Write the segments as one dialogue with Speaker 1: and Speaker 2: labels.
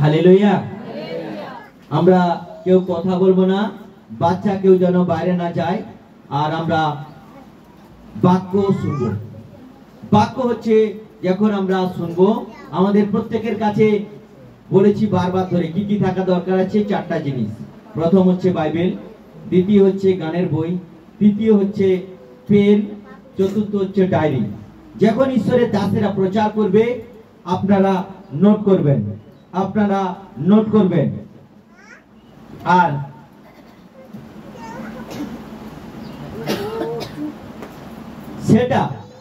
Speaker 1: Hallelujah. আমরা কেউ কথা বলবো না, বাচ্চা কেউ যেন বাইরে না যায়, আর আমরা বাক্য শুনবো। বাক্য হচ্ছে যখন আমরা শুনবো, আমাদের প্রত্যেকের কাছে বলেছি বারবার ধরে কি কি থাকা দরকার আছে, চারটা জিনিস। প্রথম হচ্ছে বাইবেল, দ্বিতীয় হচ্ছে গানের বই, তৃতীয় হচ্ছে পেন, চতুর্থ হচ্ছে ডায়েরি। যখন ঈশ্বরের দাসেরা প্রচার করবে আপনারা নোট করবেন, আপনারা নোট করবেন। আর সেটা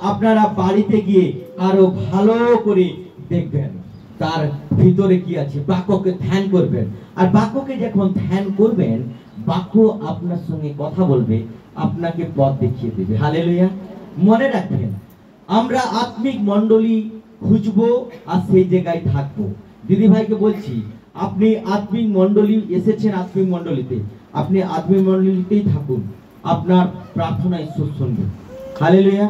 Speaker 1: আপনারা বাড়িতে গিয়ে আরো ভালো করে দেখবেন তার ভিতরে কি আছে। বাক্যকে ধ্যান করবেন, আর বাক্যকে যখন ধ্যান করবেন বাক্য আপনার সঙ্গে কথা বলবে, আপনাকে পথ দেখিয়ে দেবে। হালেলুয়া। মনে রাখবেন, আমরা আত্মিক মণ্ডলী খুঁজবো আর সেই জায়গায় থাকবো। দিদি ভাইকে বলছি, আপনি আত্মিক মণ্ডলী এসেছেন, আত্মিক মণ্ডলীতে আপনি আত্মিক মণ্ডলীতেই থাকুন, আপনার প্রার্থনা ঈশ্বর শুনবে। হালেলুয়া।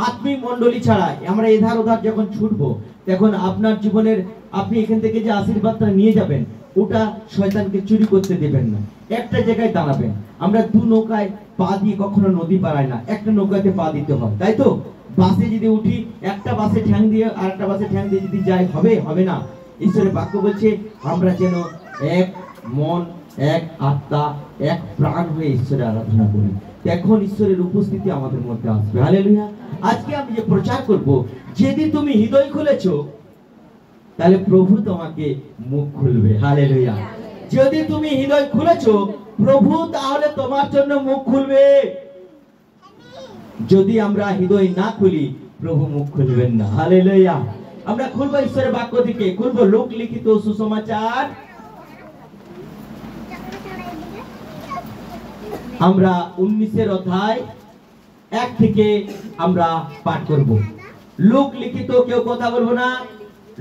Speaker 1: আত্মিক মণ্ডলী ছাড়া আমরা এধার ওধার যখন ছুটবো, তখন আপনার জীবনের আপনি এখান থেকে যে আশীর্বাদটা নিয়ে যাবেন ওটা শয়তানকে চুরি করতে দেবেন না। একটা জায়গায় দাঁড়াবেন। আমরা দু নৌকায় পা দিয়ে কখনো নদী পারাই না, একটা নৌকাতে পা দিতে হয়, তাই তো? বাসে যদি উঠি, একটা বাসে ঠ্যাং দিয়ে আর একটা বাসে ঠ্যাং দিয়ে যদি যাই, হবে না। ঈশ্বরের বাক্য বলছে আমরা যেন এক মন, এক আত্মা, এক প্রাণ হয়ে ঈশ্বরের আরাধনা করি, এখন ঈশ্বরের উপস্থিতি আমাদের মধ্যে আসবে। হালেলুয়া। আজকে আমি যে প্রচার করব, যদি তুমি হৃদয় খুলেছো তাহলে প্রভু তোমাকে মুখ খুলবে। হালেলুয়া। যদি তুমি হৃদয় খুলেছো, প্রভু তাহলে তোমার জন্য মুখ খুলবে। যদি আমরা হৃদয় না খুলি, প্রভু মুখ খুলবেন না। হালেলুয়া। আমরা খুলবো ঈশ্বরের বাক্য থেকে, খুলবো লোক লিখিত সুসমাচার, আমরা 19 অধ্যায় 1 থেকে আমরা পাঠ করব। লোক লিখিত, কেউ কথা বলবো না,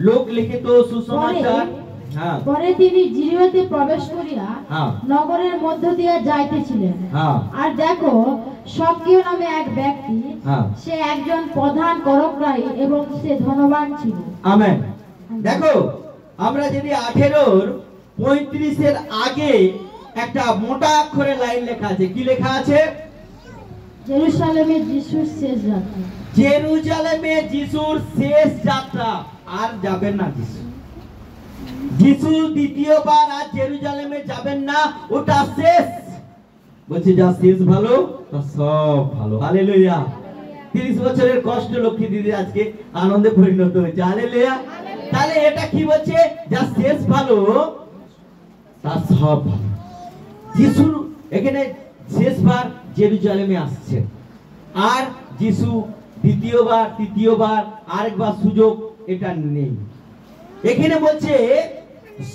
Speaker 1: লোক লিখিত সুসমাচার।
Speaker 2: পরে তিনি জিরিওতে প্রবেশ করিয়া নগরের মধ্য দিয়া যাইতেছিলেন, আর দেখো সক্রিয় নামে এক ব্যক্তি, সে একজন প্রধান করগ্রাহী এবং সে ধনবান ছিল।
Speaker 1: আমেন। দেখো, আমরা যদি 18:35 আগে একটা মোটা অক্ষরে লাইন লেখা আছে, কি লেখা আছে?
Speaker 2: জেরুজালেমে যিশুর শেষ যাত্রা।
Speaker 1: জেরুজালেমে যিশুর শেষ যাত্রা। আর যাবেন না যিশু দ্বিতীয়বার আর জেরুজালেমে যাবেন না, ওটা শেষ। বলছে যা শেষ ভালো তা সব ভালো। হালেলুয়া। 30 বছরের কষ্ট লক্ষ্মী দিদি আজকে আনন্দে পরিণত হয়েছে। হালেলুয়া। তাহলে এটা কি বলছে? যা শেষ ভালো তা সব ভালো। যিশু এখানে শেষবার জেরুজালেমে আসছে, আর যিশু দ্বিতীয়বার, তৃতীয়বার, আরেকবার সুযোগ এটা নেই। এখানে বলছে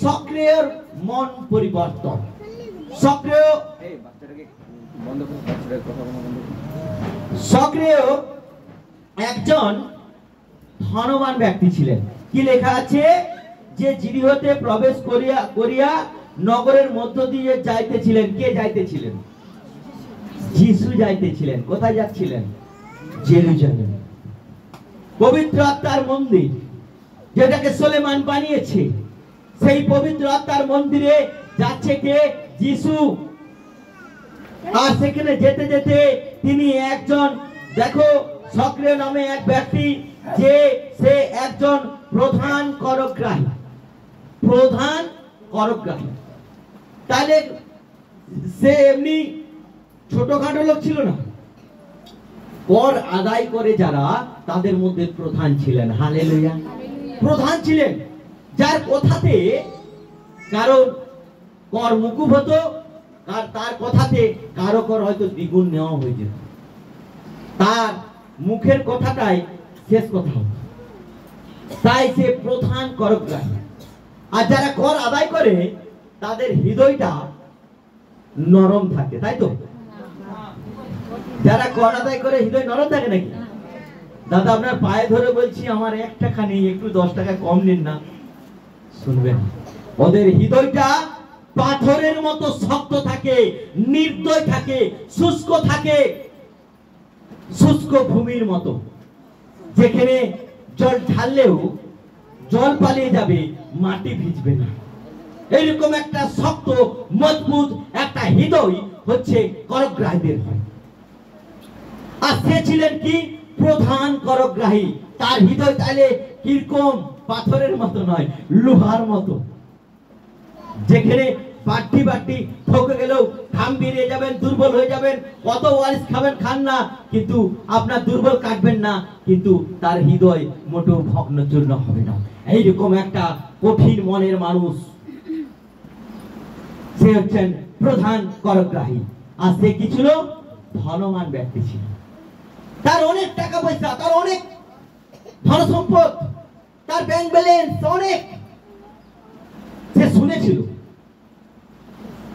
Speaker 1: সক্রিয় মন পরিবর্তন। সক্রিয় একজন ধনবান ব্যক্তি ছিলেন। কি লেখা আছে? যে জিরিহতে প্রবেশ করিয়া নগরের মধ্য দিয়ে যাইতেছিলেন। কে যাইতেছিলেন? যিশু যাইতেছিলেন। কোথায় যাচ্ছিলেন? জেরুজালেম। পবিত্র আত্মার মন্দির, যেটাকে সুলেমান বানিয়েছে, সেই পবিত্র আত্মার মন্দিরে যাচ্ছে কে? যিশু। আর সেখানে যেতে যেতে তিনি একজন, দেখো সক্রিয় নামে এক ব্যক্তি, যে সে একজন প্রধান করগ্রাহী। প্রধান করগ্রাহী। তাহলে সে এমনি ছোটখাটো লোক ছিল না, কর আদায় করে যারা, তাদের মধ্যে প্রধান ছিলেন। হালেলুয়া। প্রধান ছিলেন, যার কথাতে কারো কর মুকুব হতো, আর তার কথাতে কারো কর হয়তো দ্বিগুণ নেওয়া হয়ে যেত। তার মুখের কথাটাই শেষ কথা হতো। তাই সে প্রধান করগ্রাহী। আর যারা কর আদায় করে তাদের হৃদয়টা নরম থাকে, তাই তো? যারা কর আদায় করে হৃদয় নরম থাকে নাকি? দাদা আপনার পায়ে ধরে বলছি, আমার 1 টাকা নেই, একটু 10 টাকা কম নিন না। শুনবেন, ওদের হৃদয়টা পাথরের মতো শক্ত থাকে, নির্দয় থাকে, শুষ্ক থাকে, শুষ্ক ভূমির মতো, যেখানে জল ঢাললেও জল পালিয়ে যাবে, মাটি ভিজবে না। এইরকম একটা শক্ত মজবুত একটা হৃদয় হচ্ছে করগ্রাহীদের হয়। আর সে ছিলেন কি? প্রধান করগ্রাহী। তার হৃদয় তাহলে কিরকম? পাথরের মতো নয়, লোহার মতো। যেখানে বাটি বাটি ঠকে গেলেও ঘাম বেরিয়ে যাবেন, দুর্বল হয়ে যাবেন, কত ওয়ারিস খাবেন খান না, কিন্তু আপনার দুর্বল কাটবেন না, কিন্তু তার হৃদয় মোটেও ভগ্নচূর্ণ হবে না। এইরকম একটা কঠিন মনের মানুষ, সে হচ্ছেন প্রধান করগ্রাহী। আর সে কি ছিল? ধনবান ব্যক্তি ছিল। তার অনেক টাকা পয়সা, তার অনেক ধন সম্পদ, তার ব্যাংক ব্যালেন্স অনেক। সে শুনেছিল,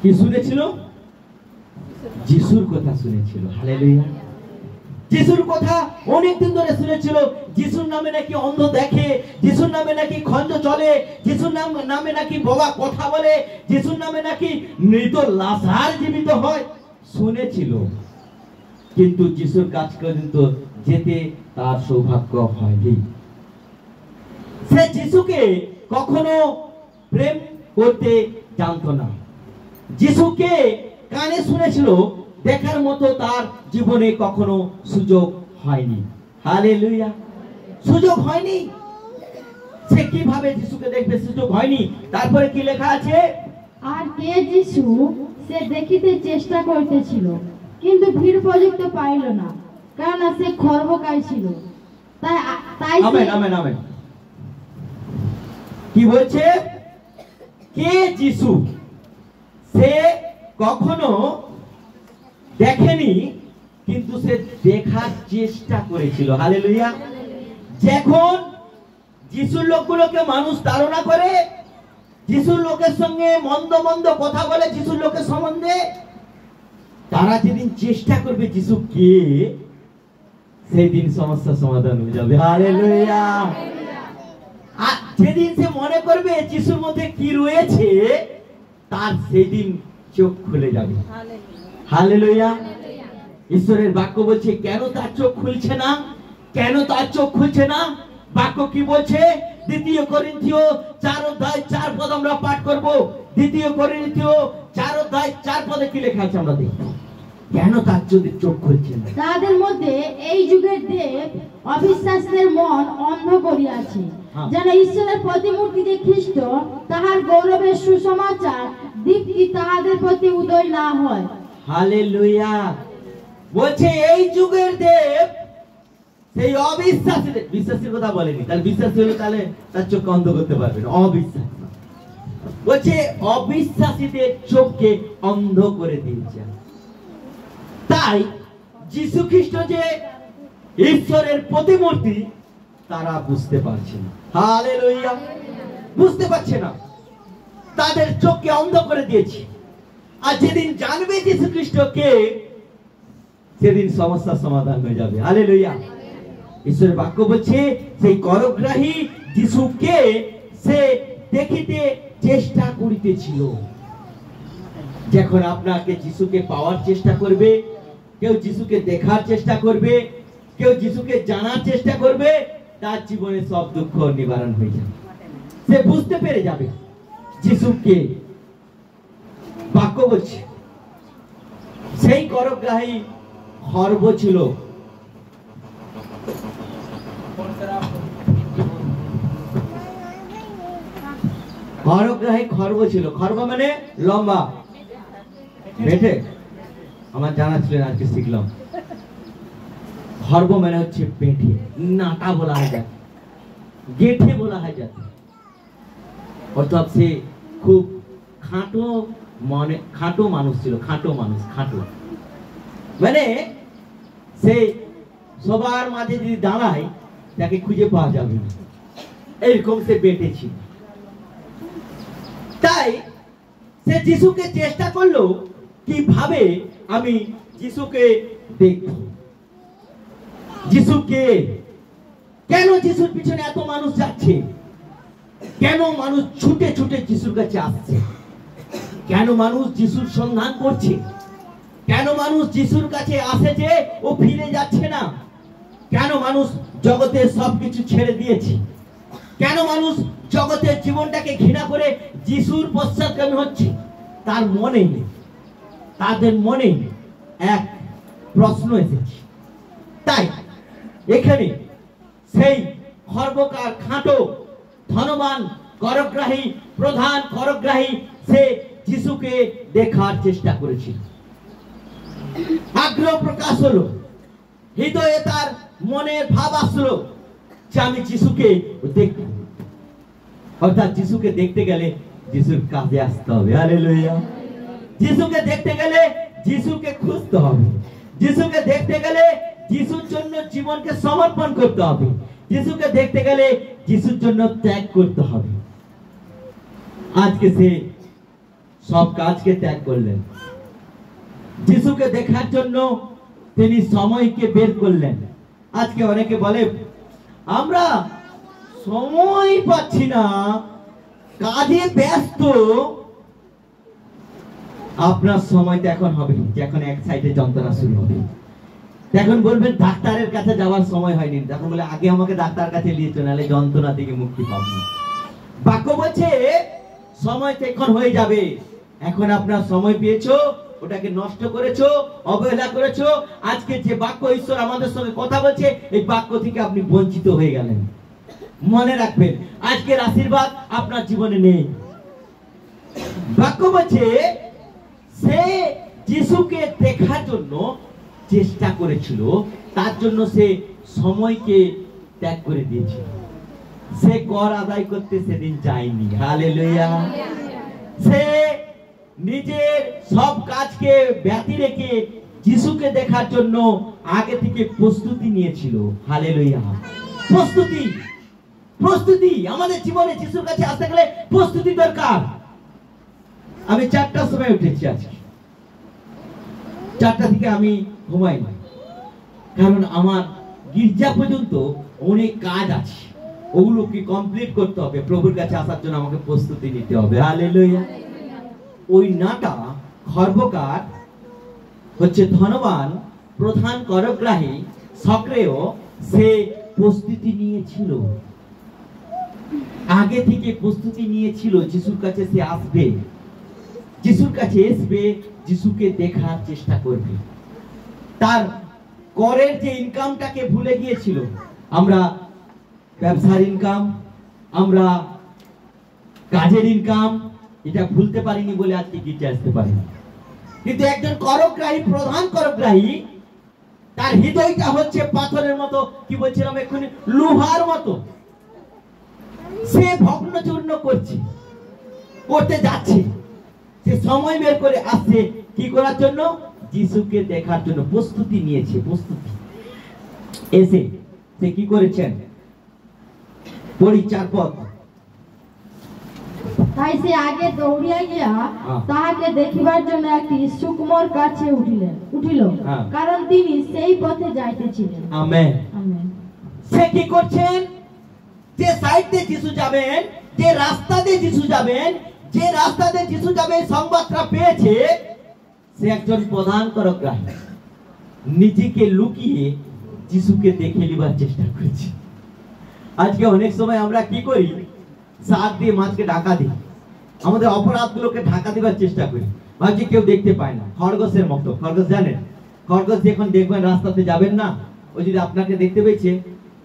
Speaker 1: কি শুনেছিল? যিশুর কথা শুনেছিল। হালেলুয়া। যিশুর কথা অনেকদিন ধরে শুনেছিল। যিশুর নামে নাকি অন্ধ দেখে, যিশুর নামে নাকি খঞ্জ চলে, যিশুর নামে নাকি বাবা কথা বলে, যিশুর নামে নাকি মৃত লাশার জীবিত হয়, শুনেছিল। কিন্তু যিশুর কাজ পর্যন্ত যেতে তার সৌভাগ্য হয়নি। সে যিশুকে কখনো প্রেম করতে জানতো না। যিশুকে কানে শুনেছিল, দেখার মতো তার জীবনে কখনো সুযোগ হয়নি। হালেলুয়া। সুযোগ হয়নি। সে কিভাবে যিশুকে দেখবে? সুযোগ হয়নি। তারপরে কি লেখা আছে?
Speaker 2: আর কে যিশু সে দেখিতে চেষ্টা করতেছিল, কিন্তু ভিড় পর্যন্ত পাইল না, কারণ সে খর্বকায় ছিল। তাই
Speaker 1: আমেন আমেন আমেন। কি বলছে? কে যিশু সে কখনো দেখেনি, কিন্তু সে দেখার চেষ্টা করেছিল। হালেলুয়া। যখন যিশুর লোকগুলোকে মানুষ তাড়না করে, যিশুর লোকের সঙ্গে মন্দ মন্দ কথা বলে, যিশুর লোকের সম্বন্ধে, তারা যেদিন চেষ্টা করবে যিশু কে, সেই দিন সমস্যার সমাধান হয়ে যাবে। হালেলুয়া। আর যেদিন সে মনে করবে যিশুর মধ্যে কি রয়েছে, তার সেদিন চোখ খুলে যাবে। হালেলুয়া। ঈশ্বরের বাক্য বলছে কেন তার চোখ খুলছে না? কেন তার চোখ খুলছে না? বাক্য কি বলছে? 2 করিন্থীয় 4:4 আমরা পাঠ করব। 2 করিন্থীয় 4:4 কি লেখা আছে আমরা দেখব। কেন তার চোখ খুলছে না?
Speaker 2: তাদের মধ্যে এই যুগের দেব অবিশ্বাসীদের মন অন্ধ করিয়াছে, যেন ঈশ্বরের প্রতিমূর্তি যে খ্রিস্ট, তাহার গৌরবের সুসমাচার দীপ্তি তাহাদের প্রতি উদয় না হয়।
Speaker 1: হালেলুয়া। বলছে এই যুগের দেব সেই অবিশ্বাসীদের, বিশ্বাসীর কথা বলেনি, তাহলে বিশ্বাসী হলে তাহলে তার চোখ অন্ধ করতে পারবে না। অবিশ্বাস বলছে অবিশ্বাসীদের চোখকে অন্ধ করে দিয়েছে। তাই যীশু খ্রিস্ট যে ঈশ্বরের প্রতিমূর্তি, তারা বুঝতে পারছে না। হালেলুয়া। বুঝতে পারছে না, তাদের চোখকে অন্ধ করে দিয়েছে। আর যেদিন জানবে যীশু খ্রিস্টকে, সেদিন সমস্যার সমাধান হয়ে যাবে। হালেলুয়া। ঈশ্বরের বাক্য বলছে সেই করগ্রাহী যিশুকে সে দেখিতে চেষ্টা করিতেছিল। যখন আপনাকে যিশুকে পাওয়ার চেষ্টা করবে, কেউ যিশুকে দেখার চেষ্টা করবে, কেউ যিশুকে জানার চেষ্টা করবে, তার জীবনে সব দুঃখ নিবারণ হয়ে যাবে। সে বুঝতে পেরে যাবে যিশুকে। বাক্য বলছে সেই করগ্রাহী খর্ব ছিল। করগ্রাহী খর্ব ছিল। খর্ব মানে লম্বা, বেটে। আমার জানা ছিল না, আজকে শিখলাম। খর্ব মানে হচ্ছে পেটে, নাটা বলা হয় যাতে, গেঠে বলা হয় যাতে। অর্থাৎ সে খুব খাটো, মানে খাটো মানুষ ছিল। খাটো মানুষ, খাটো মানে সে সবার মাঝে যদি দাঁড়ায় তাকে খুঁজে পাওয়া যাবে না, এইরকম সে বেটে ছিল। তাই সে যিশুকে চেষ্টা করলো কিভাবে আমি যিশুকে দেখব। যিশুকে কেন যিশুর পিছনে এত মানুষ যাচ্ছে? কেন মানুষ ছুটে ছুটে যিশুর কাছে আসছে? কেন মানুষ যিশুর সন্ধান করছে? কেন মানুষ যিশুর কাছে আসছে ও ফিরে যাচ্ছে না? কেন মানুষ জগতের সবকিছু ছেড়ে দিয়েছে? কেন মানুষ জগতের জীবনটাকে ঘৃণা করে যিশুর পশ্চাৎগামী হচ্ছে? তার মনে, তাদের মনে এক প্রশ্ন এসেছে। তাই এখানে সেই খর্বকার, খাঁটো, ধনবান, করগ্রাহী, প্রধান করগ্রাহী, সে যিশুকে দেখার চেষ্টা করেছিল। আগ্রহ প্রকাশ হলো, হৃদয়ে তার মনের ভাব আসলো যে আমি যিশুকে দেখব। অর্থাৎ যিশুকে দেখতে গেলে যিশুর কাছে আসতে হবে। হালেলুয়া। যিশুকে দেখতে গেলে যিশুকে খুঁজতে হবে। যিশুকে দেখতে গেলে যিশুর জন্য জীবনকে সমর্পণ করতে হবে। যিশুকে দেখতে গেলে যিশুর জন্য ত্যাগ করতে হবে। আজকে সে সব কাজকে ত্যাগ করলেন, যিশুকে দেখার জন্য তিনি সময়কে বের করলেন। আজকে অনেকে বলে আমরা সময় পাচ্ছি না, কাজে ব্যস্ত। আপনার সময়টা এখন হবে যখন এক সাইডে যন্ত্রণা শুরু হবে। এখন বলবেন ডাক্তারের কাছে যাওয়ার সময় হয়নি। তখন বলে আগে আমাকে ডাক্তার কাছে নিয়ে চলে, নাহলে যন্ত্রণা থেকে মুক্তি পাবো। বাক্য বলছে সময় তো এখন হয়ে যাবে। এখন আপনার সময় পেয়েছো, ওটাকে নষ্ট করেছো, অবহেলা করেছো। আজকে যে বাক্য ঈশ্বর আমাদের সঙ্গে কথা বলছে, এই বাক্য থেকে আপনি বঞ্চিত হয়ে গেলেন। মনে রাখবেন, আজকের আশীর্বাদ আপনার জীবনে নেই। বাক্য বলছে সে যিশুকে দেখার জন্য চেষ্টা করেছিল, তার জন্য সে সময়কে ত্যাগ করে দিয়েছিল। সে কর আদায় করতে সেদিন যায়নি। হালেলুয়া। সে নিজের সব কাজকে ব্যতি রেখে যিশুকে দেখার জন্য আগে থেকে প্রস্তুতি নিয়েছিল। হালেলুয়া। প্রস্তুতি, প্রস্তুতি। আমাদের জীবনে যিশুর কাছে আসতে গেলে প্রস্তুতি দরকার। আমি 4টার সময় উঠেছি আজকে। 4টা থেকে আমি ঘুমাই না, কারণ আমার গির্জা পর্যন্ত অনেক কাজ আছে, ওগুলোকে কমপ্লিট করতে হবে। প্রভুর কাছে আসার জন্য আমাকে প্রস্তুতি নিতে হবে। হালেলুয়া। ওই নাটা খর্বকার হচ্ছে ধনবান, প্রধান করগ্রাহী, সক্রিয়। সে প্রস্তুতি নিয়েছিল, আগে থেকে প্রস্তুতি নিয়েছিল। যিশুর কাছে সে আসবে, যিশুর কাছে আসবে, যিশুকে দেখার চেষ্টা করবে। তার করের যে ইনকামটাকে ভুলে গিয়েছিল। আমরা ব্যবসার ইনকাম, আমরা কাজের ইনকাম, এটা ভুলতে পারিনি বলে আজকে গির্জা আসতে পারিনি। কিন্তু একজন করগ্রাহী, প্রধান করগ্রাহী, তার হৃদয়টা হচ্ছে পাথরের মতো, কি বলছিলাম এক্ষুনি, লোহার মতো। সে ভগ্ন চূর্ণ করতে যাচ্ছে। সে সময় বের করে আসছে কি করার জন্য? যিশুকে দেখার জন্য প্রস্তুতি নিয়েছে। প্রস্তুতি এসে সে কি করেছেন? পরিচার পথ।
Speaker 2: তাই সে আগে দৌড়িয়া গিয়া তাহাকে দেখিবার জন্য একটি শুকমোর কাছে উঠিল, কারণ তিনি সেই পথে যাইতেছিলেন।
Speaker 1: Amen, amen. সে কি করছেন? যে সাইড দিয়ে যিশু যাবেন, যে রাস্তা দিয়ে যিশু যাবেন, যে রাস্তা দিয়ে যিশু যাবে, সংবাদটা পেয়েছে। সে একজন প্রধান করগ্রাহী, নিজেকে লুকিয়ে যিশুকে দেখে নিবার চেষ্টা করেছে। আজকে অনেক সময় আমরা কি করি? শাক দিয়ে মাছকে ঢাকা দিই, আমাদের অপরাধগুলোকে ঢাকা দেবার চেষ্টা করি, ভাবছি কেউ দেখতে পায় না। খরগোশের মতো। খরগোশ জানেন? খরগোশ যখন দেখবেন রাস্তাতে যাবেন না, ও যদি আপনাকে দেখতে পেয়েছে,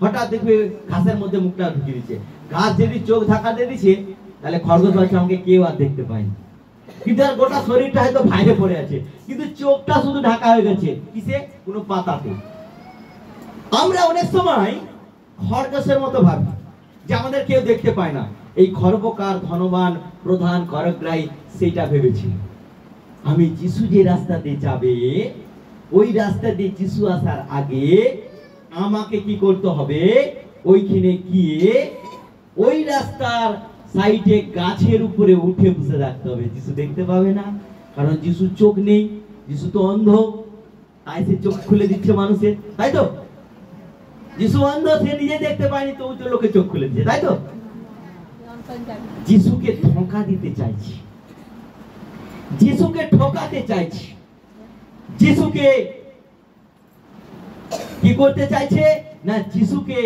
Speaker 1: হঠাৎ দেখবে ঘাসের মধ্যে মুখটা ঢুকিয়ে দিচ্ছে। ঘাস যদি চোখ ঢাকা দিয়ে দিচ্ছে, তাহলে খরগোশ ভাবছে আমাকে কেউ আর দেখতে পায়নি। কিন্তু আর গোটা শরীরটা হয়তো বাইরে পড়ে আছে, কিন্তু চোখটা শুধু ঢাকা হয়ে গেছে কিসে? কোনো পাতাতে। আমরা অনেক সময় খরগোশের মতো ভাবি যে আমাদের কেউ দেখতে পায় না। এই খর্বকার, ধনবান, প্রধান করগ্রাহী সেটা ভেবেছিল, আমি যিশু যে রাস্তা দিয়ে যাবে, ওই রাস্তা দিয়ে যিশু আসার আগে আমাকে কি করতে হবে? ওইখানে গিয়ে ওই রাস্তার সাইডে গাছের উপরে উঠে বসে রাখতে হবে। যিশু দেখতে পাবে না, কারণ যিশুর চোখ নেই, যিশু তো অন্ধ। তাই সে চোখ খুলে দিচ্ছে মানুষের, তাই তো? যিশু অন্ধ, সে নিজে দেখতে পায়নি, তো ওই তো লোকে চোখ খুলে দিচ্ছে, তাই তো? যিশুকে ধোঁকা দিতে চাইছি, যিশুকে ঠকাতে চাইছি, যিশুকে কি করতে চাইছে না? যিশুকে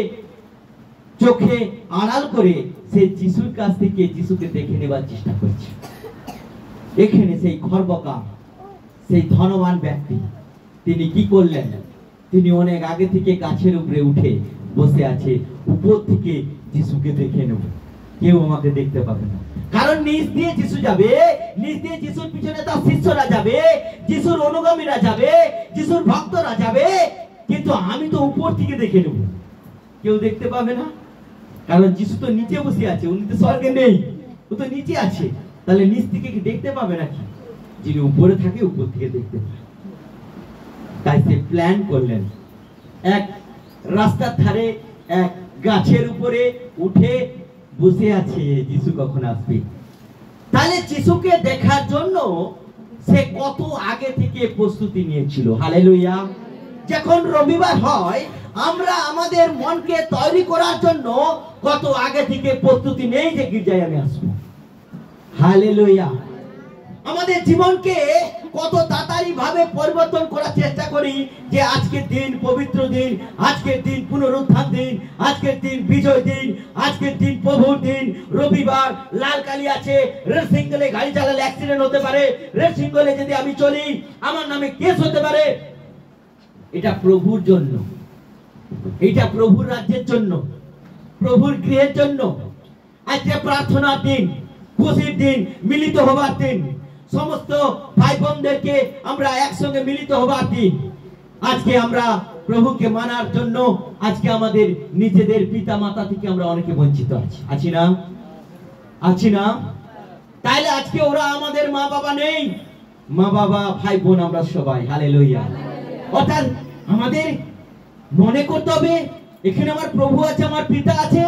Speaker 1: চোখে আড়াল করে সে যিশুর কাছ থেকে যিশুকে দেখে নেবার চেষ্টা করছে। এখানে সেই খরবকা, সেই ধনবান ব্যক্তি, তিনি কি করলেন? তিনি অনেক আগে থেকে গাছের উপরে উঠে বসে আছে, উপর থেকে যিশুকে দেখে নেব, কেউ আমাকে দেখতে পাবে না। কারণ নিচ দিয়ে যিশু যাবে, নিচ দিয়ে যিশুর পিছনে তার শিষ্যরা যাবে, যিশুর অনুগামীরা যাবে, যিশুর ভক্তরা যাবে, কিন্তু আমি তো উপর থেকে দেখে নেব, কেউ দেখতে পাবে না। কারণ যিশু তো নিচে বসে আছে, উনি তো স্বর্গে নেই, ও তো নিচে আছে, তাহলে নিচ থেকে কি দেখতে পাবে নাকি? যিনি উপরে থাকে উপর থেকে দেখতে পাবে। তাই সে প্ল্যান করলেন, এক রাস্তার ধারে এক গাছের উপরে উঠে বসে আছে যিশু কখন আসবে। তাহলে যিশুকে দেখার জন্য সে কত আগে থেকে প্রস্তুতি নিয়েছিল। হালেলুয়া। যখন রবিবার হয়, আমরা আমাদের মনকে তৈরি করার জন্য কত আগে থেকে প্রস্তুতি নেই যে গির্জায় আমি আসবো। হালেলুয়া। আমাদের জীবনকে কত তাড়াতাড়ি ভাবে পরিবর্তন করার চেষ্টা করি যে আজকের দিন পবিত্র দিন, আজকের দিন পুনরুত্থান দিন, আজকের দিন বিজয় দিন, আজকের দিন প্রভুর দিন, রবিবার, লাল কালি আছে, রেড সিঙ্গেলে গাড়ি চালালে অ্যাক্সিডেন্ট হতে পারে, রেড সিঙ্গেলে যদি আমি চলি আমার নামে কেস হতে পারে। এটা প্রভুর জন্য, এটা প্রভুর রাজ্যের জন্য, প্রভুর গৃহের জন্য। আজকে প্রার্থনার দিন, খুশির দিন, মিলিত হবার দিন, সমস্ত ভাই বোনদেরকে আমরা একসঙ্গে মিলিত হবার দিন। আজকে আমরা প্রভুকে মানার জন্য আজকে আমাদের নিজেদের পিতা মাতা থেকে আমরা অনেকে বঞ্চিত আছি না? আছি না? তাইলে আজকে ওরা আমাদের মা বাবা নেই, মা বাবা ভাই বোন আমরা সবাই। হালেলুয়া। অর্থাৎ আমাদের মনে করতে হবে এখানে আমার প্রভু আছে, আমার পিতা আছে,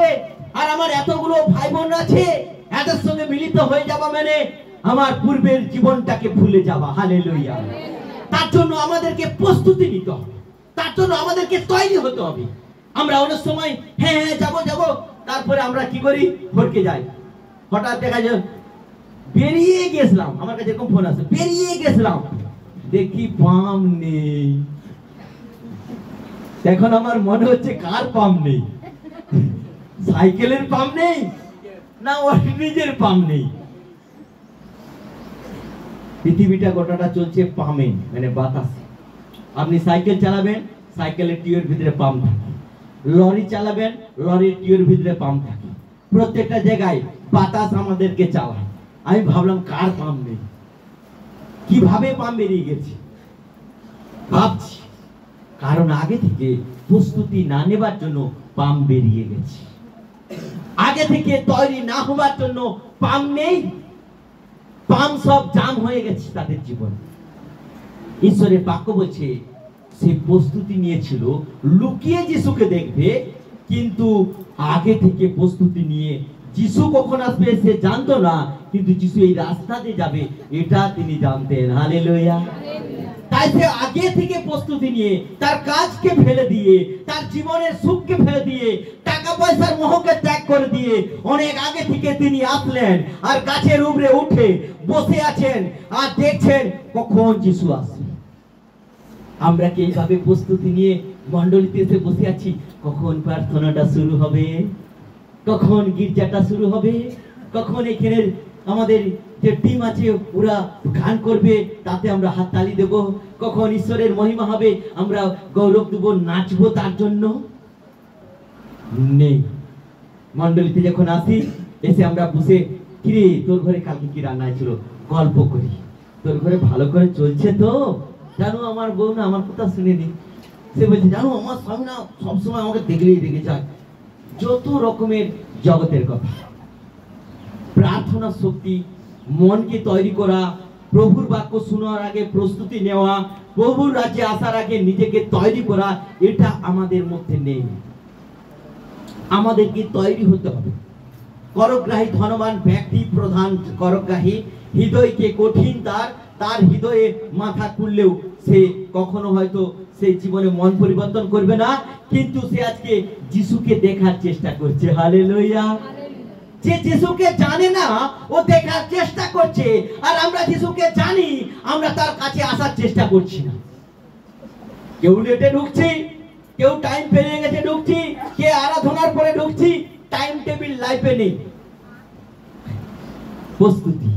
Speaker 1: আর আমার এতগুলো ভাই বোন আছে, এদের সঙ্গে মিলিত হয়ে যাওয়া মানে আমার পূর্বের জীবনটাকে ভুলে যাওয়া। হালেলুয়া। তার জন্য আমাদেরকে প্রস্তুতি নিতে হবে, তার জন্য আমাদেরকে তৈরি হতে হবে। আমরা অনেক সময় হ্যাঁ হ্যাঁ যাবো যাবো, তারপরে আমরা কি করি? ভটকে যাই। হঠাৎ দেখা যায় বেরিয়ে গেছিলাম, আমার কাছে এরকম ফোন আছে, বেরিয়ে গেছিলাম, দেখি পাম নেই। এখন আমার মনে হচ্ছে কার পাম নেই? সাইকেলের পাম নেই না ওর নিজের পাম নেই? পৃথিবীটা গোটাটা চলছে পামে, মানে বাতাসে। আপনি সাইকেল চালাবেন, সাইকেলের টিউবের ভিতরে পাম্প থাকে, লরি চালাবেন, লরির টিউবের ভিতরে পাম্প থাকে, প্রত্যেকটা জায়গায় বাতাস আমাদেরকে চালায়। আমি ভাবলাম কার পাম্প নেই, কিভাবে পাম্প বেরিয়ে গেছে ভাবছি, কারণ আগে থেকে প্রস্তুতি না নেবার জন্য পাম্প বেরিয়ে গেছে, আগে থেকে তৈরি না হবার জন্য পাম্প নেই, পাম্প সব জাম হয়ে গেছে তাদের জীবন। ঈশ্বরের বাক্য বলছে সে প্রস্তুতি নিয়েছিল লুকিয়ে যিশুকে দেখবে, কিন্তু আগে থেকে প্রস্তুতি নিয়ে যিশু কখন আসবে সে জানতো না, কিন্তু যিশু এই রাস্তা দিয়ে যাবে এটা তিনি জানতেন। হালেলুয়া। তাই সে আগে থেকে প্রস্তুতি নিয়ে তার কাজকে ফেলে দিয়ে, তার জীবনের সুখকে ফেলে দিয়ে, টাকা পয়সার মোহকে ত্যাগ করে দিয়ে অনেক আগে থেকে তিনি আসলেন, আর গাছের উপরে উঠে বসে আছেন আর দেখছেন কখন যিশু আসবে। আমরা কি এইভাবে প্রস্তুতি নিয়ে মণ্ডলীতে এসে বসে আছি? কখন প্রার্থনাটা শুরু হবে, কখন গির্জাটা শুরু হবে, কখন এখানে আমাদের যে টিম আছে ওরা গান করবে, তাতে আমরা হাততালি দেব, কখন ঈশ্বরের মহিমা হবে আমরা গৌরব দেব, নাচবো তার জন্য? নেই। মণ্ডলীতে যখন আসি এসে আমরা বসে, কিরে তোর ঘরে কালকে কি রান্না ছিল, গল্প করি, তোর ঘরে ভালো করে চলছে তো? জানো আমার বউ না আমার কথা শুনেনি, সে বলছে জানো আমার স্বামী না সবসময় আমাকে দেখলেই রেগে যায়, যত রকমের জগতের কথা। প্রার্থনা শক্তি, মনকে তৈরি করা, প্রভুর বাক্য শোনার আগে প্রস্তুতি নেওয়া, প্রভুর রাজ্যে আসার আগে নিজেকে তৈরি করা, এটা আমাদের মধ্যে নেই। আমাদেরকে তৈরি হতে হবে। করগ্রাহী ধনবান ব্যক্তি প্রধান করগ্রাহী, হৃদয়কে কঠিন তার হৃদয়ে মাথা খুললেও সে কখনো হয়তো সেই জীবনে মন পরিবর্তন করবে না, কিন্তু সে আজকে যিশুকে দেখার চেষ্টা করছে। হালেলুয়া। যে যিশুকে জানে না ও দেখার চেষ্টা করছে, আর আমরা যিশুকে জানি আমরা তার কাছে আসার চেষ্টা করছি না। কেউ লেটে ঢুকছি, কেউ টাইম পেরিয়ে গেছে ঢুকছি, কে আরাধনার পরে ঢুকছি, টাইম টেবিল লাইফে নেই। প্রস্তুতি,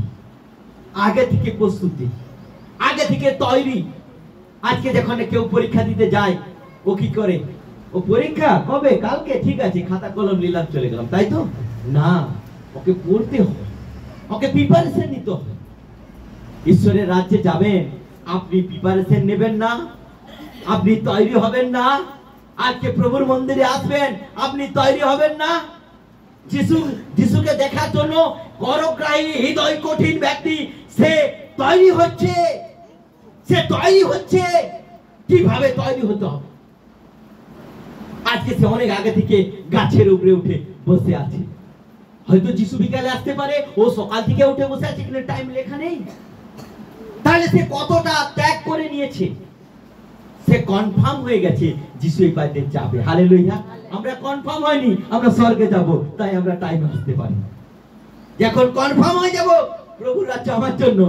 Speaker 1: আগে থেকে প্রস্তুতি, আগে থেকে তৈরি। আজকে যখন কেউ পরীক্ষা দিতে যায়, ও কি করে? ও পরীক্ষা কবে? কালকে, ঠিক আছে, খাতা কলম নিলাম চলে গেলাম, তাই তো না। ওকে পড়তে হবে, ওকে প্রিপারেশন নিতে হবে। ঈশ্বরের রাজ্যে যাবেন, আপনি প্রিপারেশন নেবেন না, আপনি তৈরি হবেন না। আজকে প্রভুর মন্দিরে আসবেন, আপনি তৈরি হবেন না। যিশুকে দেখার জন্য করগ্রাহী হৃদয় কঠিন ব্যক্তি সে তৈরি হচ্ছে, সে তৈরি হচ্ছে। কিভাবে তৈরি হতে হবে? আজকে সে অনেক আগে থেকে গাছের উপরে উঠে বসে আছে। হয়তো যিশু বিকালে আসতে পারে, ও সকাল থেকে উঠে বসে আছে, কিন্তু টাইম লেখা নেই। তাহলে সে কতটা ত্যাগ করে নিয়েছে, সে কনফার্ম হয়ে গেছে যিশু এই বাড়িতে যাবে। হালেলুয়া। আমরা কনফার্ম হয়নি আমরা স্বর্গে যাব, তাই আমরা টাইম আসতে পারি। যখন কনফার্ম হয়ে যাব প্রভুর রাজ্যে আমার জন্য,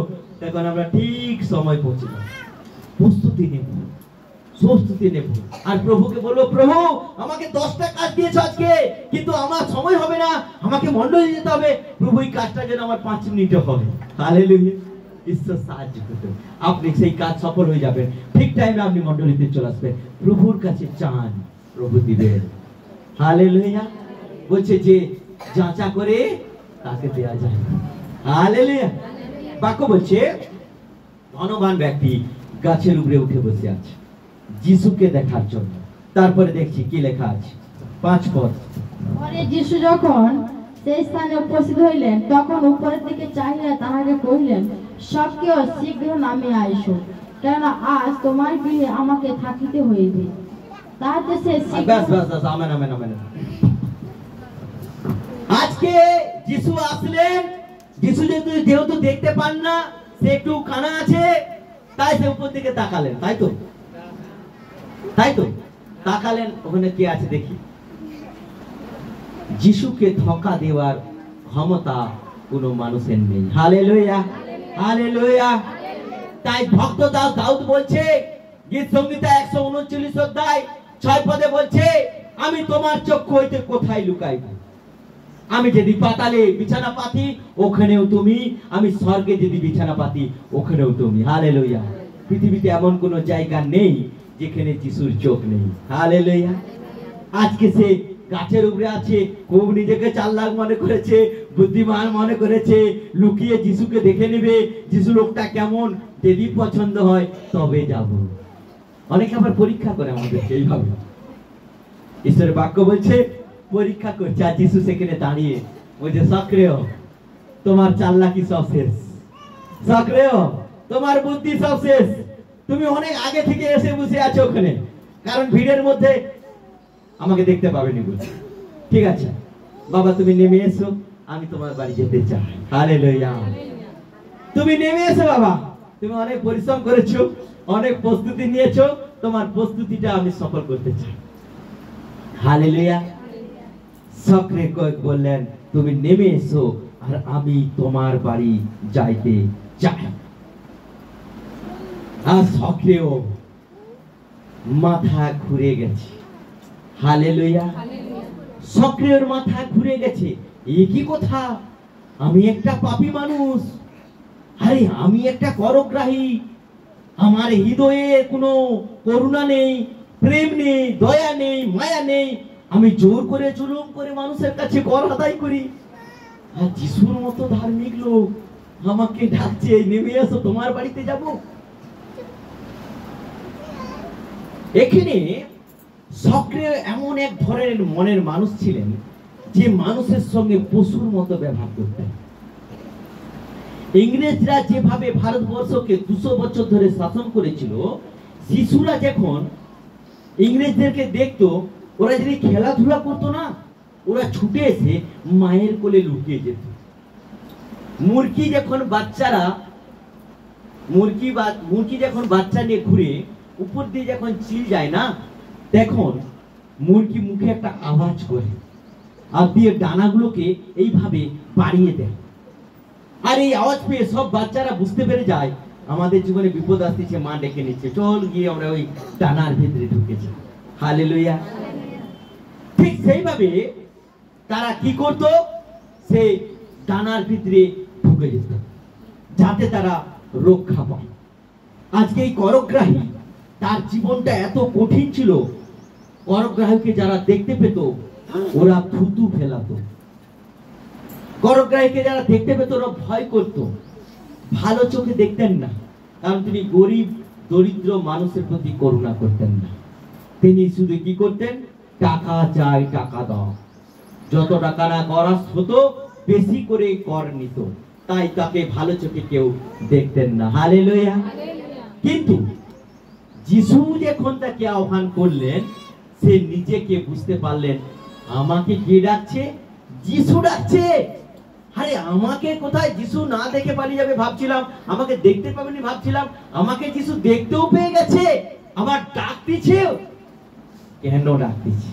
Speaker 1: তখন আমরা ঠিক সময় পৌঁছে যাব। প্রস্তুতি নেব, প্রস্তুতি নেব। আর প্রভুকে বলবো, প্রভু আমাকে 10টা কাজ দিয়েছো আজকে, কিন্তু আমার সময় হবে না, আমাকে মণ্ডলে যেতে হবে। প্রভু এই কাজটা যেন আমার 5 মিনিটে হবে। হালেলুয়া। ঈশ্বর সাহায্য করবেন, আপনি সেই কাজ সফল হয়ে যাবেন। ঠিক টাইমে আপনি মণ্ডলীতে চলে আসবেন। প্রভুর কাছে চান, প্রভু দিবেন। হালেলুয়া। বলছে যে যাচা করে তাকে দেয়া যায়। হালেলুয়া। বাক্য বলছে ধনবান ব্যক্তি গাছের উপরে উঠে বসে আছে যিশুকে দেখার জন্য। তারপরে দেখছি কি লেখা আছে, 5 পদ।
Speaker 2: পরে যিশু যখন সেই স্থানে উপস্থিত হইলেন, তখন উপরের দিকে চাহিয়া তাহাকে কহিলেন, সবকেও শীঘ্র নামে আইসো, কেননা আজ তোমার গৃহে আমাকে থাকিতে হইবে। তাহাতে সে
Speaker 1: আজকে যিশু আসলেন। যিশু যেহেতু দেখতে পান না, সে একটু কানা আছে, তাই সে উপর দিকে তাকালেন, তাই তো, তাই তো তাকালেন। ওখানে কে আছে দেখি। যিশুকে ধোঁকা দেওয়ার ক্ষমতা কোনো মানুষের নেই। Hallelujah, hallelujah. তাই ভক্ত দাউদ বলছে, গীত সংহিতা 139 অধ্যায় 6 পদে বলছে, আমি তোমার চক্ষু হইতে কোথায় লুকাইব? আমি যদি পাতালে বিছানা পাতি, ওখানেও তুমি। আমি স্বর্গে যদি বিছানা পাতি, ওখানেও তুমি। হালেলুয়া। পৃথিবীতে এমন কোন জায়গা নেই যেখানে যিশুর চোখ নেই। হালেলুয়া। আজকে সে গাছের উপরে আছে, খুব নিজেকে চালাক মনে করেছে, বুদ্ধিমান মনে করেছে, লুকিয়ে যিশুকে দেখে নেবে, যিশু লোকটা কেমন, যদি পছন্দ হয় তবে যাব। অনেকে আবার পরীক্ষা করে আমাদেরকে এইভাবে। ঈশ্বরের বাক্য বলছে পরীক্ষা করছে, আর যিশু সেখানে দাঁড়িয়ে বলছে, সক্রিয় তোমার চালাকি সব শেষ, সক্রিয় তোমার বুদ্ধি সব শেষ, তুমি অনেক আগে থেকে এসে বসে আছো ওখানে, কারণ ভিড়ের মধ্যে আমাকে দেখতে পাবেনি বলছে। ঠিক আছে বাবা, তুমি নেমে এসো, আমি তোমার বাড়ি যেতে চাই। হালেলুয়া। তুমি নেমে এসো বাবা, তুমি অনেক পরিশ্রম করেছো, অনেক প্রস্তুতি নিয়েছো, তোমার প্রস্তুতিটা আমি সফল করতে চাই। হালেলুয়া। সক্রে বললেন, তুমি নেমে এসো, আর আমি তোমার বাড়ি যাইতে চাই। আর সক্রেও মাথা ঘুরে গেছে। হালেলুয়া। সক্রিয়র মাথা ঘুরে গেছে, এ কি কথা, আমি একটা পাপী মানুষ, আরে আমি একটা করগ্রাহী, আমার হৃদয়ে কোনো করুণা নেই, প্রেম নেই, দয়া নেই, মায়া নেই, আমি জোর করে জুলুম করে মানুষের কাছে কর আদায় করি। আর যিশুর মতো ধার্মিক লোক আমাকে ডাকছে, নেমে এসো, তোমার বাড়িতে যাব। এখানে সক্রিয় এমন এক ধরনের মনের মানুষ ছিলেন যে মানুষের সঙ্গে পশুর মতো ব্যবহার করতেন। ইংরেজরা যেভাবে ভারতবর্ষকে 200 বছর ধরে শাসন করেছিল, শিশুরা যখন ইংরেজদেরকে দেখতো, ওরা যদি খেলাধুলা করতো না, ওরা ছুটে এসে মায়ের কোলে লুকিয়ে যেত। মুরগি যখন বাচ্চা নিয়ে ঘুরে উপর দিয়ে যখন চিল যায় না, তখন মুরগি মুখে একটা আওয়াজ করে আর দিয়ে ডানাগুলোকে এইভাবে বাড়িয়ে দেয়। আর এই আওয়াজ পেয়ে সব বাচ্চারা বুঝতে পেরে যায় আমাদের জীবনে বিপদ আসতেছে, মা ডেকে নিচ্ছে, চল গিয়ে আমরা ওই ডানার ভিতরে ঢুকে যাই। হালেলুয়া। ঠিক সেইভাবে তারা কি করত, সেই ডানার ভিতরে ঢুকে যেত যাতে তারা রক্ষা পায়। আজকে এই করগ্রাহী, তার জীবনটা এত কঠিন ছিল, করগ্রাহীকে যারা দেখতে পেত ওরা থুতু ফেলাতো, করগ্রাহীকে যারা দেখতে পেত ওরা ভয় করত, ভালো চোখে দেখতেন না, কারণ তিনি গরিব দরিদ্র মানুষের প্রতি করুণা করতেন না। তিনি শুধু কি করতেন, টাকা চাই, টাকা দাও, যত টাকা না খরচ হতো বেশি করে কর নিত, তাই তাকে ভালো চোখে কেউ দেখতেন না। হালেলুয়া। কিন্তু যিশু যখন তাকে আহ্বান করলেন, সে নিজেকে বুঝতে পারলেন, আমাকে কে ডাকছে? যিশু ডাকছে। আরে আমাকে কোথায় যিশু না দেখে পালিয়ে যাবে ভাবছিলাম, আমাকে দেখতে পাবেনি ভাবছিলাম, আমাকে যিশু দেখতেও পেয়ে গেছে, আবার ডাকতেছে। কেন ডাকতেছে?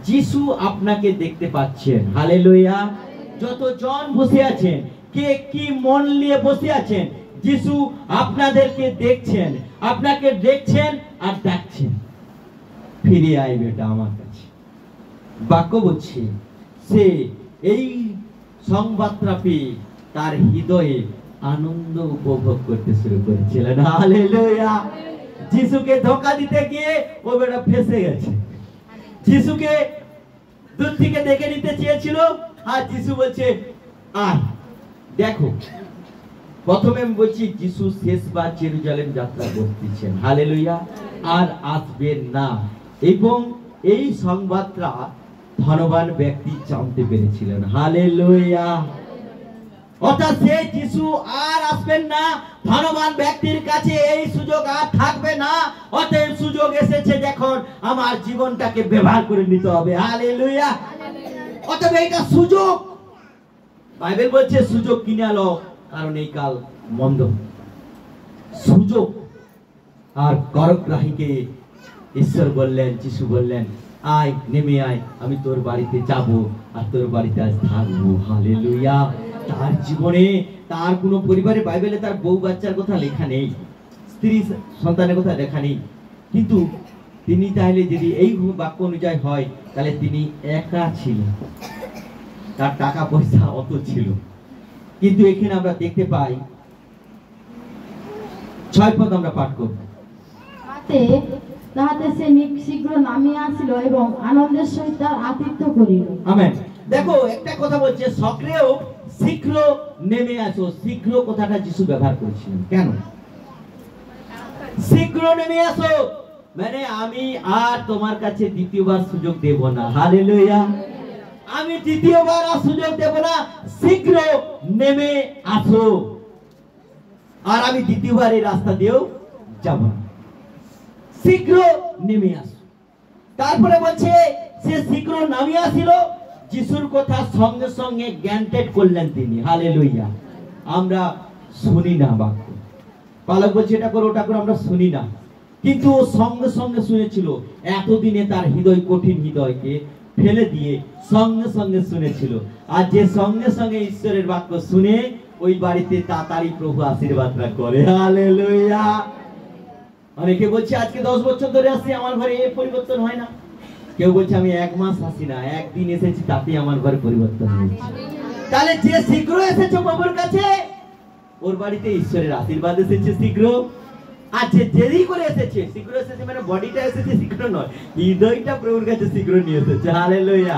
Speaker 1: যিশু আপনাকে দেখতে পাচ্ছেন। হালেলুয়া। যতজন বসে আছেন, কে কি মন নিয়ে বসে আছেন, যিশু আপনাদেরকে দেখছেন, আপনাকে দেখছেন আর ডাকছেন, ফিরে আয় বেটা আমার কাছে। বাক্য বলছে, সে এই সংবাদটা পেয়ে তার হৃদয়ে আনন্দ উপভোগ করতে শুরু করেছিলেন। হালেলুয়া। যিশুকে ধোঁকা দিতে গিয়ে ও বেটা ফেসে গেছে। যিশুকে দূর থেকে দেখে নিতে চেয়েছিল, আর যিশু বলছে আয়। দেখো, প্রথমে আমি বলছি, যিশু শেষবার জেরুজালেম যাত্রা করতেছেন। হালেলুয়া। আর আসবেন না, এবং এই সংবাদটা ধনবান ব্যক্তি জানতে পেরেছিলেন। হালেলুয়া। অর্থাৎ সে যিশু আর আসবেন না, ধনবান ব্যক্তির কাছে এই সুযোগ আর থাকবে না। অতএব সুযোগ এসেছে যখন আমার জীবনটাকে ব্যবহার করে নিতে হবে। হালেলুয়া। অতএব এটা সুযোগ। বাইবেল বলছে সুযোগ কিনে আলো, কারণ এই কাল মন্দ। সুযোগ। আর করগ্রাহীকে ঈশ্বর বললেন, যিশু বললেন, আয়, নেমে আয়, আমি তোর বাড়িতে যাব আর তোর বাড়িতে আজ থাকবো। হালেলুয়া। তার জীবনে তার কোনো পরিবারে বাইবেলে তার বউ বাচ্চার কথা লেখা নেই, স্ত্রী সন্তানের কথা লেখা নেই, কিন্তু তিনি তাহলে যদি এই বাক্য অনুযায়ী হয়, তাহলে তিনি একা ছিলেন, তার টাকা পয়সা অত ছিল। কিন্তু এখানে আমরা দেখতে পাই, 6 পদ আমরা পাঠ করব।
Speaker 2: তাহাতে সে শীঘ্র নামিয়া আসিল এবং আনন্দের সহিত তার আতিথ্য করিল।
Speaker 1: আমেন। দেখো, একটা কথা বলছে, সক্রিয় শীঘ্র নেমে আসো। শীঘ্র কথাটা যিশু ব্যবহার করেছিলেন। কেন শীঘ্র নেমে আসো? মানে আমি আর তোমার কাছে দ্বিতীয়বার সুযোগ দেব না। হালেলুয়া। আমি দ্বিতীয়বার আর সুযোগ দেব না, শীঘ্র নেমে আসো। আর আমি দ্বিতীয়বার এই রাস্তা দিয়েও যাব না, শীঘ্র নেমে আসো। তারপরে বলছে সে শীঘ্র নামিয়ে আসিল, যিশুর কথা সঙ্গে সঙ্গে গ্যান্টেড করলেন তিনি। হালেলুয়া। আমরা শুনি না বাক্য, পালক বলছে এটা করো ওটা করো, আমরা শুনি না, কিন্তু ও সঙ্গে সঙ্গে শুনেছিল। এতদিনে তার হৃদয়, কঠিন হৃদয়কে ফেলে দিয়ে সঙ্গে সঙ্গে শুনেছিল। আর যে সঙ্গে সঙ্গে ঈশ্বরের বাক্য শুনে, ওই বাড়িতে তাড়াতাড়ি প্রভু আশীর্বাদটা করে। হালেলুয়া। অনেকে বলছে আজকে 10 বছর ধরে আসছি, আমার ঘরে এই পরিবর্তন হয় না। কেউ বলছে আমি 1 মাস আসি না, একদিন এসেছি, তাতে আমার ঘরে পরিবর্তন হয়েছে। তাহলে যে শীঘ্র এসেছে প্রভুর কাছে, ওর বাড়িতে ঈশ্বরের আশীর্বাদ এসেছে শীঘ্র। আর যে দেরি করে এসেছে, শীঘ্র এসেছে মানে বডিটা এসেছে, শীঘ্র নয়, হৃদয়টা প্রভুর কাছে শীঘ্র নিয়ে এসেছে। হালেলুয়া।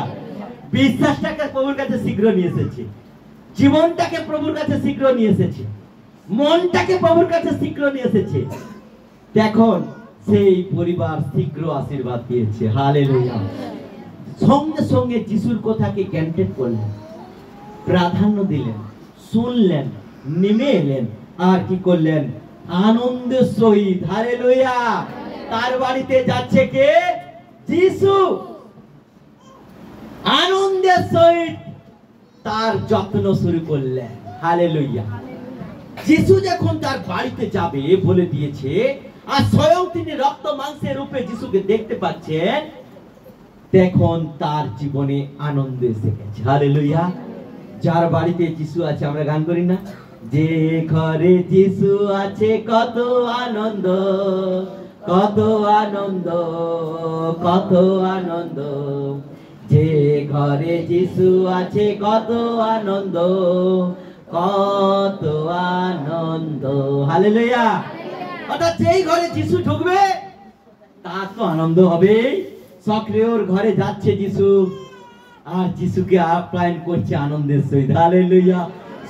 Speaker 1: বিশ্বাসটাকে প্রভুর কাছে শীঘ্র নিয়ে এসেছে, জীবনটাকে প্রভুর কাছে শীঘ্র নিয়ে এসেছে, মনটাকে প্রভুর কাছে শীঘ্র নিয়ে এসেছে। দেখুন, সেই পরিবার শীঘ্র আশীর্বাদ পেয়েছে। হালেলুয়া। সঙ্গে সঙ্গে যিশুর কথাকে গ্যান্টেড করলেন, প্রাধান্য দিলেন, শুনলেন, নেমে এলেন, আর কি করলেন? আনন্দের সহিত। হালেলুয়া। তার বাড়িতে যাচ্ছে কে? যিশু। আনন্দের সহিত তার যত্ন শুরু করলেন। হালেলুয়া। যিশু যখন তার বাড়িতে যাবে বলে দিয়েছে, আর স্বয়ং তিনি রক্ত মাংসের রূপে যিশুকে দেখতে পাচ্ছেন, তখন তার জীবনে আনন্দ এসে গেছে। হালেলুয়া। যার বাড়িতে যিশু আছে, আমরা গান করি না, যে ঘরে যিশু আছে কত আনন্দ, কত আনন্দ, কত আনন্দ, যে ঘরে যিশু আছে কত আনন্দ, কত আনন্দ। হালেলুয়া। অর্থাৎ যেই ঘরে যিশু ঢুকবে তার তো আনন্দ হবে। সক্রিয়র ঘরে যাচ্ছে যিশু, আর যিশুকে আপ্যায়ন করছে আনন্দের সহিত। হালেলুয়া।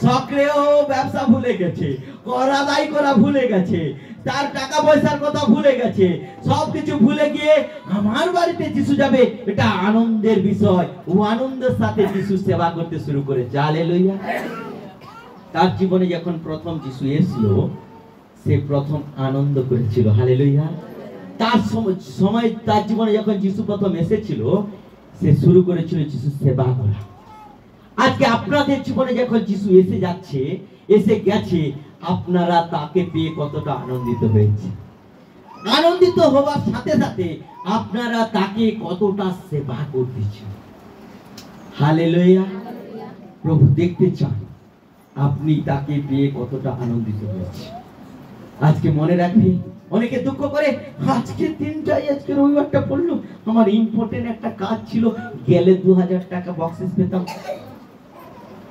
Speaker 1: সক্রিয় ব্যবসা ভুলে গেছে, কর আদায় করা ভুলে গেছে, তার টাকা পয়সার কথা ভুলে গেছে, সবকিছু ভুলে গিয়ে আমার বাড়িতে যিশু যাবে, এটা আনন্দের বিষয়। ও আনন্দের সাথে যিশু সেবা করতে শুরু করেছে। হালেলুয়া। তার জীবনে যখন প্রথম যিশু এসেছিল, সে প্রথম আনন্দ করেছিল। হালেলুয়া। তার সময় তার জীবনে যখন যিশু প্রথম এসেছিল, সে শুরু করেছিল যিশু সেবা করা। আজকে আপনাদের জীবনে যখন যিশু এসে যাচ্ছে, এসে গেছে, আপনারা তাকে পেয়ে কতটা আনন্দিত হয়েছে। আনন্দিত হওয়ার সাথে সাথে আপনারা তাকে কতটা সেবা করতেছেন। হালেলুয়া। প্রভু দেখতে চান আপনি তাকে পেয়ে কতটা আনন্দিত হয়েছে। আজকে মনে রাখবেন, অনেকে দুঃখ করে, আজকে দিনটাই, আজকে রবিবারটা পড়লো, আমার ইম্পর্টেন্ট একটা কাজ ছিল, গেলে 2000 টাকা বক্সিস পেতাম।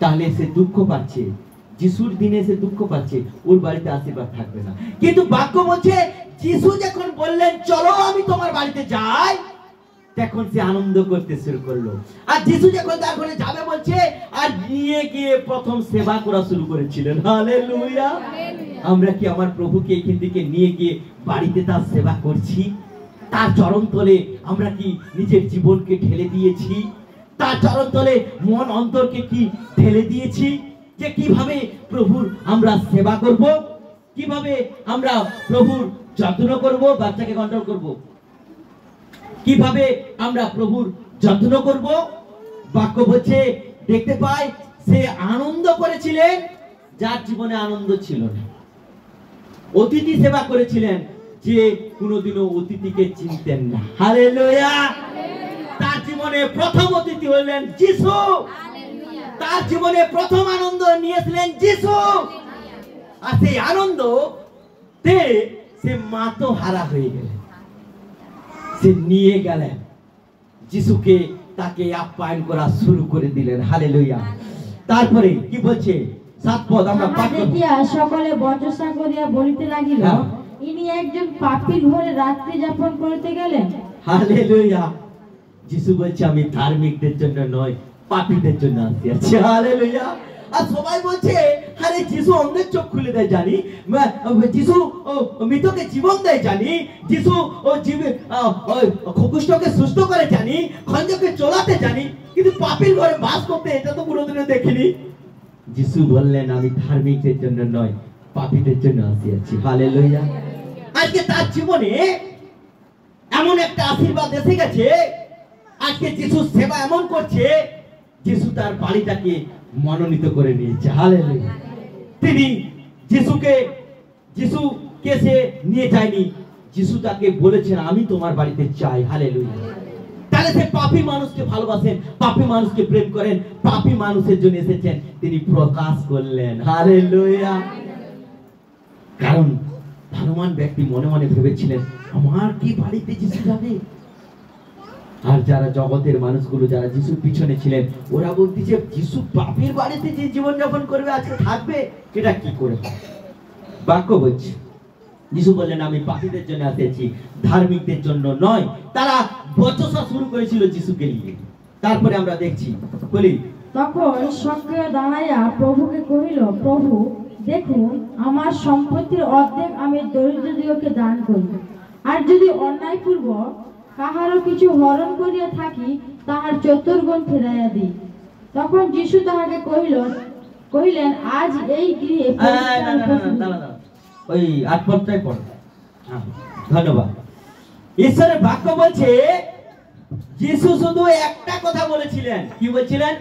Speaker 1: তাহলে সে দুঃখ পাচ্ছে, যিশুর দিনে সে দুঃখ পাচ্ছে, ওর বাড়িতে আশীর্বাদ থাকবে না। কিন্তু বাক্য বলছে যিশু যখন বললেন চলো আমি তোমার বাড়িতে যাই, তখন সে আনন্দ করতে শুরু করলো। আর যিশু যখন তার ঘরে যাবে বলছে, আর নিয়ে গিয়ে প্রথম সেবা করা শুরু করেছিলেন। হালেলুয়া। আমরা কি আমার প্রভুকে এখান থেকে নিয়ে গিয়ে বাড়িতে তার সেবা করছি? তার চরণ তলে আমরা কি নিজের জীবনকে ঢেলে দিয়েছি? তার চরণ তলে মন অন্তরকে কি ঢেলে দিয়েছি? যে কিভাবে প্রভুর আমরা সেবা করব, কিভাবে আমরা প্রভুর যত্ন করব। বাচ্চাকে কন্ট্রোল করব, কিভাবে আমরা প্রভুর যত্ন করব। বাক্য বলছে, দেখতে পাই সে আনন্দ করেছিলেন যার জীবনে আনন্দ ছিল না। অতিথি সেবা করেছিলেন যে কোনোদিনও অতিথিকে চিনতেন না। হালেলুয়া। তার জীবনে প্রথম অতিথি হলেন যিশু। তার জীবনে প্রথম আনন্দ নিয়েছিলেন যিশু। আর সেই আনন্দ সে মাতো হারা হয়ে গেলেন। সে নিয়ে গেলেন যিশুকে, তাকে আপ্যায়ন করা শুরু করে দিলেন। হালেলুয়া। তারপরে কি বলছে 7 পদ আমরা পাঠ করব।
Speaker 2: সকলে বচসা করিয়া বলিতে লাগিল, ইনি একজন পাপীর ঘরে রাত্রি যাপন করতে গেলেন।
Speaker 1: হালেলুয়া। যিশু বলছে আমি ধার্মিকদের জন্য নয়, পাপীদের জন্য আসিয়াছি। হালেলুয়া। আর সবাই বলছে, আরে যিশু অন্ধের চোখ খুলে দেয় জানি, যিশু মৃতকে জীবন দেয় জানি, যিশু কুষ্ঠকে সুস্থ করে জানি, খঞ্জকে চলাতে জানি, কিন্তু পাপীর ঘরে বাস করতে এটা তো কোনোদিনও দেখিনি। যিশু বললেন আমি ধার্মিকদের জন্য নয়, পাপীদের জন্য আসিয়াছি। হালেলুয়া। আজকে তার জীবনে এমন একটা আশীর্বাদ এসে গেছে, আজকে যিশু সেবা এমন করছে, যিশু তার বাড়িটাকে মনোনীত করে নিয়েছে। হালেলুয়া। তিনি যিশুকে সে নিয়ে যায়নি, যিশু তাকে বলেছেন আমি তোমার বাড়িতে চাই। হালেলুয়া। তাহলে সে পাপী মানুষকে ভালোবাসেন, পাপী মানুষকে প্রেম করেন, পাপী মানুষের জন্য এসেছেন, তিনি প্রকাশ করলেন। হালেলুয়া। কারণ ধনবান ব্যক্তি মনে মনে ভেবেছিলেন আমার কি বাড়িতে যিশু যাবে? আর যারা জগতের মানুষগুলো যারা যিশুর পিছনে ছিলেন, ওরা বলতেছে যিশু পাপীর বাড়িতে যে জীবন যাপন করবে, আজকে থাকবে, এটা কি করে? বাক্য বলছে যিশু বললেন আমি পাপীদের জন্য এসেছি, ধার্মিকদের জন্য নয়। তারা বচসা শুরু করেছিল যিশুকে নিয়ে। তারপরে আমরা দেখছি, বলি
Speaker 2: তখন সক্রিয় দাঁড়াইয়া প্রভুকে কহিল, প্রভু দেখুন আমার সম্পত্তির অর্ধেক আমি দরিদ্রদিগকে দান করি, আর যদি অন্যায়পূর্বক কাহারও কিছু হরণ করিয়া থাকি, তাহার 4 গুণ ফেরাইয়া দিই। তখন যিশু তাহাকে কহিলেন আজ এই গৃহে
Speaker 1: ওই 8 পদটাই পড়ো। ধন্যবাদ। ঈশ্বরের বাক্য বলছে যিশু শুধু একটা কথা বলেছিলেন। কি বলছিলেন?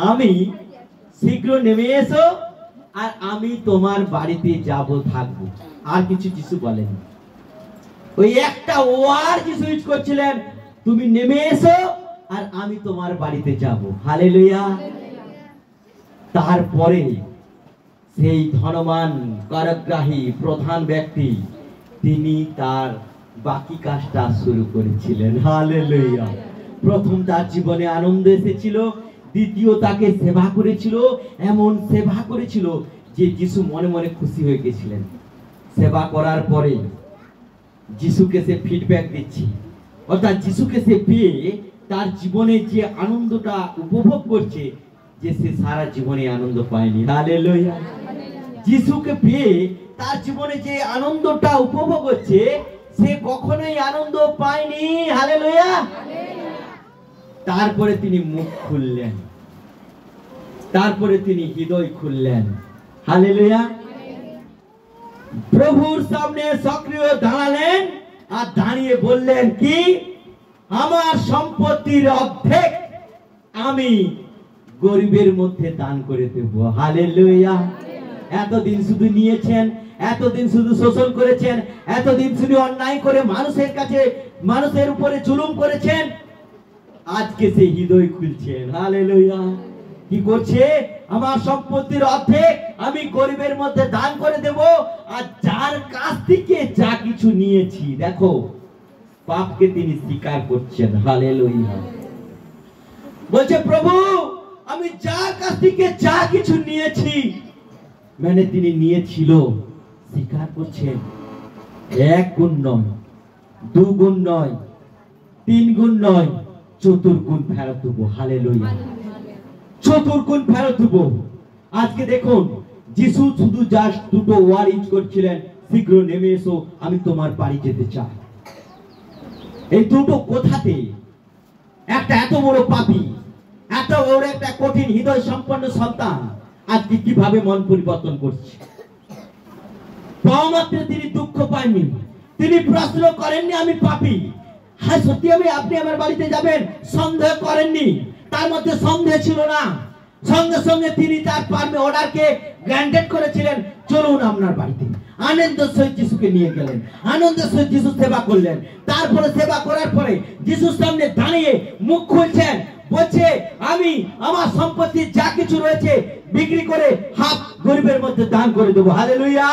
Speaker 1: আমি শীঘ্র নেমে এসো, আর আমি তোমার বাড়িতে যাব, থাকবো। আর কিছু যিশু বলেন। ওই একটা ওয়ার্ড যিশু ইউজ করছিলেন, তুমি নেমে এসো আর আমি তোমার বাড়িতে যাব। হালেলুয়া। তারপরে সেই ধনবান কারাগ্রাহী প্রধান ব্যক্তি তিনি তার বাকি কাজটা শুরু করেছিলেন। হালেলুয়া। প্রথম তার জীবনে আনন্দ এসেছিল, দ্বিতীয় তাকে সেবা করেছিল, এমন সেবা করেছিল যে যিশু মনে মনে খুশি হয়ে গেছিলেন। সেবা করার পরে যিশুকে সে ফিডব্যাক দিচ্ছে, অর্থাৎ যিশুকে সে পেয়ে তার জীবনে যে আনন্দটা উপভোগ করছে, যে সে সারা জীবনে আনন্দ পায়নি। হালেলুয়া। যিশুকে পেয়ে তার জীবনে যে আনন্দটা উপভোগ হচ্ছে, সে কখনোই আনন্দ পায়নি। হালেলুয়া। তারপরে তিনি মুখ খুললেন, তারপরে তিনি হৃদয় খুললেন। হালেলুয়া। প্রভুর সামনে সক্রিয় দাঁড়ালেন আর দাঁড়িয়ে বললেন কি, আমার সম্পত্তির অর্ধেক আমি গরিবের মধ্যে দান করে দেব। হালেলুয়া। এতদিন শুধু নিয়েছেন, এতদিন শুধু শোষণ করেছেন, এতদিন শুধু অন্যায় করে মানুষের কাছে, মানুষের উপরে জুলুম করেছেন, আজকে সে হৃদয় খুলছেন। হালেলুয়া। কি করছে? আমার সম্পত্তির অর্ধেক আমি গরিবের মধ্যে দান করে দেব। আর যার কাছ থেকে যা কিছু নিয়েছি, দেখো পাপকে তিনি স্বীকার করছেন। হালেলুয়া। বলছে, প্রভু আমি যার কাছ থেকে যা কিছু নিয়েছি, মানে তিনি নিয়েছিল, স্বীকার করছেন। 1 গুণ নয়, 2 গুণ নয়, 3 গুণ নয়, 4 গুণ ফেরত দেবো। হালেলুয়া। 4 গুণ ফেরত দেবো। আজকে দেখুন, যিশু শুধু জাস্ট দুটো ওয়ার্ড ইউজ করছিলেন, শীঘ্র নেমে এসো, আমি তোমার বাড়ি যেতে চাই। এই দুটো কথাতে একটা এত বড় পাপী, এত বড় একটা কঠিন হৃদয় সম্পন্ন সন্তান আজকে কিভাবে মন পরিবর্তন করছে। পাওয়া মাত্র তিনি দুঃখ পাননি, তিনি প্রশ্ন করেননি আমি পাপী। হ্যাঁ সত্যি আপনি আমার বাড়িতে যাবেন, সন্দেহ করেননি, তার মধ্যে সন্দেহ ছিল না। সঙ্গে সঙ্গে তিনি তার অর্ডারকে গ্র্যান্টেড করেছিলেন, চলুন আপনার বাড়িতে। আনন্দের সহিত যিশুকে নিয়ে গেলেন, আনন্দের সহিত যিশু সেবা করলেন। তারপরে সেবা করার পরে যিশুর সামনে দাঁড়িয়ে মুখ খুলছেন, বলছে আমি আমার সম্পত্তি যা কিছু রয়েছে বিক্রি করে হাফ গরিবের মধ্যে দান করে দেবো। হালেলুয়া।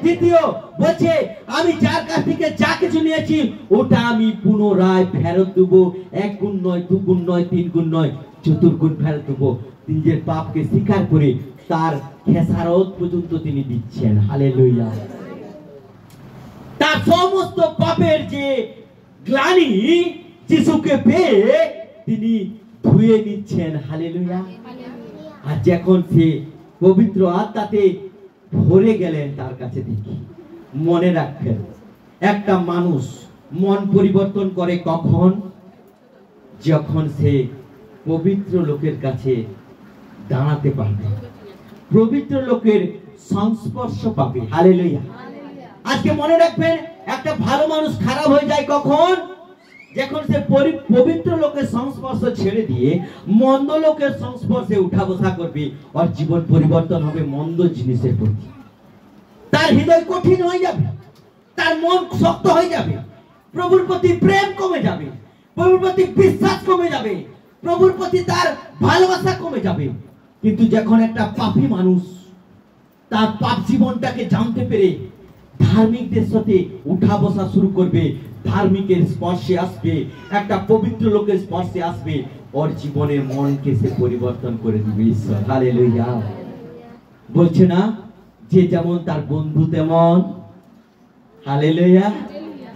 Speaker 1: দ্বিতীয় বলছে, আমি যার কাছ থেকে যা কিছু নিয়েছি ওটা আমি পুনরায় ফেরত দেবো। 1 গুণ নয়, 2 গুণ নয়, 3 গুণ নয়, 4 গুণ ফেরত দেবো। নিজের পাপকে স্বীকার করে তার খেসারত পর্যন্ত তিনি দিচ্ছেন। হালেলুয়া। তার সমস্ত পাপের যে গ্লানি যিশুকে পেয়ে তিনি ধুয়ে নিচ্ছেন। হালেলুয়া। আর যখন সে পবিত্র আত্মাতে ভরে গেলেন তার কাছে দেখি, মনে রাখবেন একটা মানুষ মন পরিবর্তন করে কখন? যখন সে পবিত্র লোকের কাছে দাঁড়াতে পারবে, পবিত্র লোকের সংস্পর্শ পাবে। হালেলুয়া। আজকে মনে রাখবেন, একটা ভালো মানুষ খারাপ হয়ে যায় কখন? যখন সে পবিত্র লোকের সংস্পর্শ ছেড়ে দিয়ে মন্দ লোকের সংস্পর্শে উঠা বসা করবে, আর জীবন পরিবর্তন হবে মন্দ জিনিসের প্রতি। তার হৃদয় কঠিন হয়ে যাবে, তার মন শক্ত হয়ে যাবে, প্রভুর প্রতি প্রেম কমে যাবে, প্রভুর প্রতি বিশ্বাস কমে যাবে, প্রভুর প্রতি তার ভালোবাসা কমে যাবে। কিন্তু যখন একটা পাপী মানুষ তার পাপ জীবনটাকে জানতে পেরে ধার্মিকদের সাথে উঠা বসা শুরু করবে, ধার্মিকের স্পর্শে আসবে, একটা পবিত্র লোকের স্পর্শে আসবে, ওর জীবনের মনকে সে পরিবর্তন করে দিবে ঈশ্বর। হালেলুয়া। বলছে না, যে যেমন তার বন্ধু তেমন। হালেলুয়া।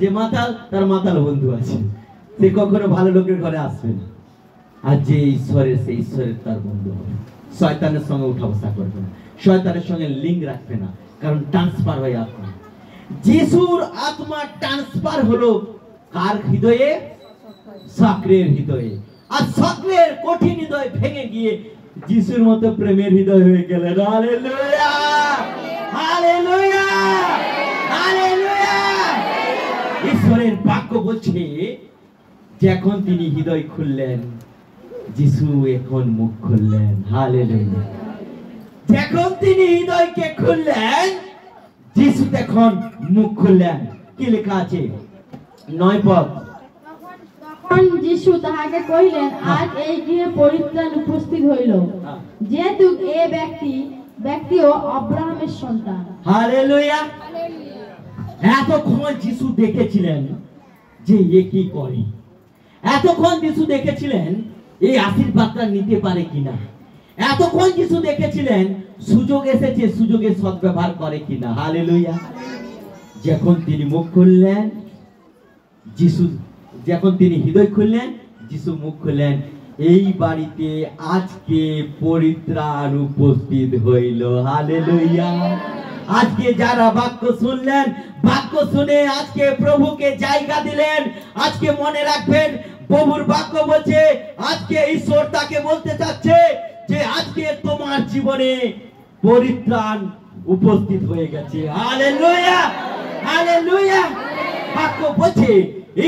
Speaker 1: যে মাতাল, তার মাতাল বন্ধু আছে, সে কখনো ভালো লোকের ঘরে আসবে না। আর যে ঈশ্বরের, সে ঈশ্বরের তার বন্ধু হবে। শয়তানের সঙ্গে উঠা বসা করবে না, শয়তানের সঙ্গে লিঙ্ক রাখবে না, কারণ ট্রান্সফার হয় আত্মা। যিশুর আত্মা ট্রান্সফার হলো কার হৃদয়ে? সক্রের হৃদয়ে। আর সক্রের কঠিন হৃদয় ভেঙে গিয়ে যিশুর মতো প্রেমের হৃদয় হয়ে গেলেন। হালেলুয়া। হালেলুয়া। হালেলুয়া। ঈশ্বরের বাক্য বলছে, যখন তিনি হৃদয় খুললেন, যিশু এখন মুখ খুললেন। হালেলুয়া। যখন তিনি হৃদয়কে খুললেন, যিশু তখন মুখ খুললেন। কি লেখা আছে? 9 পদ।
Speaker 2: তখন যিশু তাহাকে কহিলেন, আজ এই গৃহে পরিত্রাণ উপস্থিত হইল, যেহেতু এই ব্যক্তিও আব্রাহামের সন্তান।
Speaker 1: হালেলুয়া। এতক্ষণ যিশু দেখেছিলেন যে এ কি করে, এতক্ষণ যিশু দেখেছিলেন এই আশীর্বাদটা নিতে পারে কিনা, এতক্ষণ যিশু দেখেছিলেন সুযোগ এসেছে সুযোগের সদ্ব্যবহার করে কিনা। হালেলুয়া। যখন তিনি মুখ খুললেন যিশু, যখন তিনি হৃদয় খুললেন যিশু মুখ খুললেন, এই বাড়িতে আজকে পরিত্রাণ উপস্থিত হইল। হালেলুয়া। আজকে যারা বাক্য শুনলেন, বাক্য শুনে আজকে প্রভুকে জায়গা দিলেন, আজকে মনে রাখবেন প্রভুর বাক্য বলছে আজকে ঈশ্বর তাকে বলতে চাচ্ছে যে আজকে তোমার জীবনে পরিত্রাণ উপস্থিত হয়ে গেছে। Hallelujah, hallelujah. বাক্য বলছে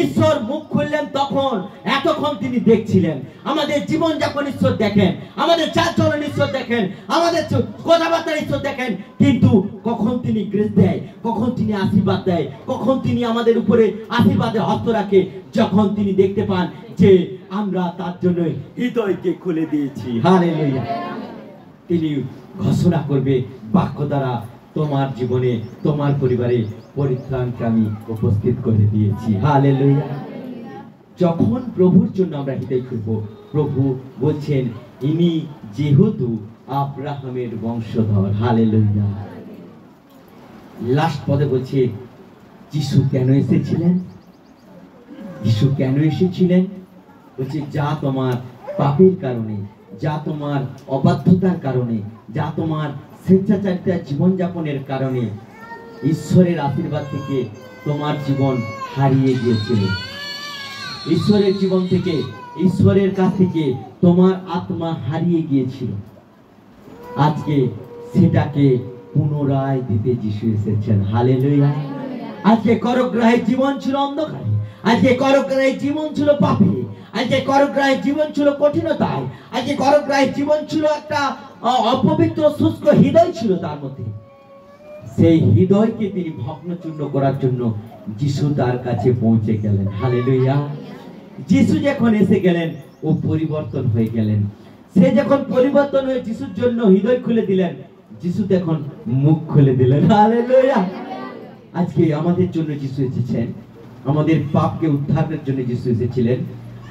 Speaker 1: ঈশ্বর মুখ খুললেন তখন, এতক্ষণ তিনি দেখছিলেন আমাদের জীবন যাপন ঈশ্বর দেখেন, আমাদের চালচলন ঈশ্বর দেখেন, আমাদের কথাবার্তা ঈশ্বর দেখেন, কিন্তু কখন তিনি গ্রেস দেয়, কখন তিনি আশীর্বাদ দেয়, কখন তিনি আমাদের উপরে আশীর্বাদে হস্ত রাখে, যখন তিনি দেখতে পান যে আমরা তার জন্য হৃদয়কে খুলে দিয়েছি। হালেলুয়া। তিনি ঘোষণা করবে বাক্য দ্বারা, তোমার জীবনে তোমার পরিবারে পরিত্রাণকে আমি উপস্থিত করে দিয়েছি। হালেলুয়া। যখন প্রভুর জন্য আমরা হৃদয় খুলব, প্রভু বলছেন ইনি যেহেতু আব্রাহামের বংশধর। হালেলুয়া। লাস্ট পদে বলছে যিশু কেন এসেছিলেন, যিশু কেন এসেছিলেন, বলছে যা তোমার পাপের কারণে, যা তোমার অবাধ্যতার কারণে, যা তোমার স্বেচ্ছাচারিতা জীবনযাপনের কারণে ঈশ্বরের আশীর্বাদ থেকে তোমার জীবন হারিয়ে গিয়েছিল, ঈশ্বরের জীবন থেকে, ঈশ্বরের কাছ থেকে তোমার আত্মা হারিয়ে গিয়েছিল, আজকে সেটাকে পুনরায় দিতে যিশু এসেছেন। হালেলুয়া। আজকে করগ্রাহী জীবন ছিল অন্ধকারে, আজকে করগ্রাহী জীবন ছিল পাপে, আজকে করগ্রাহী জীবন ছিল কঠিনতায়, আজকে করগ্রাহী জীবন ছিল একটা অপবিত্র শুষ্ক হৃদয় ছিল তার মধ্যে। সেই হৃদয়কে তিনি ভগ্নচূর্ণ করার জন্য যিশু তার কাছে পৌঁছে গেলেন। হালেলুয়া। যিশু যখন এসে গেলেন ও পরিবর্তন হয়ে গেলেন। সে যখন পরিবর্তন হয়ে যিশুর জন্য হৃদয় খুলে দিলেন, যিশু তখন মুখ খুলে দিলেন। হালেলুয়া। আজকে আমাদের জন্য যিশু এসেছেন, আমাদের পাপকে উদ্ধারের জন্য যিশু এসেছিলেন,